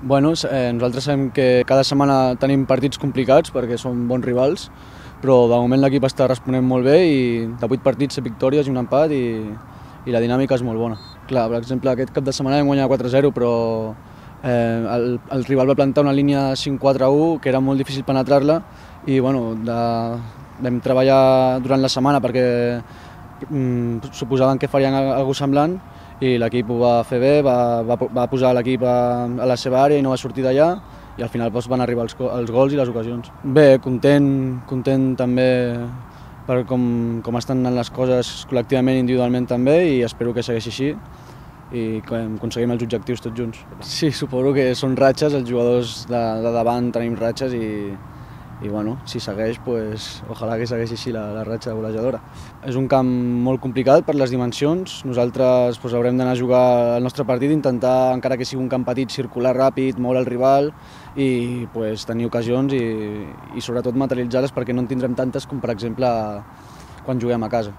Nosaltres sabem que cada setmana tenim partits complicats perquè són bons rivals, però de moment l'equip està responent molt bé i de 8 partits 7 victòries i un empat i la dinàmica és molt bona. Clar, per exemple, aquest cap de setmana vam guanyar 4-0, però el rival va plantar una línia 5-4-1 que era molt difícil penetrar-la i vam treballar durant la setmana perquè suposaven que farien alguna cosa semblant i l'equip ho va fer bé, va posar l'equip a la seva àrea i no va sortir d'allà i al final van arribar els gols i les ocasions. Bé, content també per com estan anant les coses col·lectivament i individualment també i espero que segueixi així i que aconseguim els objectius tots junts. Sí, suposo que són ratxes, els jugadors de davant tenim ratxes i si segueix, ojalà que segueixi així la ratxa golejadora. És un camp molt complicat per les dimensions, nosaltres haurem d'anar a jugar el nostre partit, intentar, encara que sigui un camp petit, circular ràpid, moure el rival i tenir ocasions i sobretot materialitzar-les perquè no en tindrem tantes com per exemple quan juguem a casa.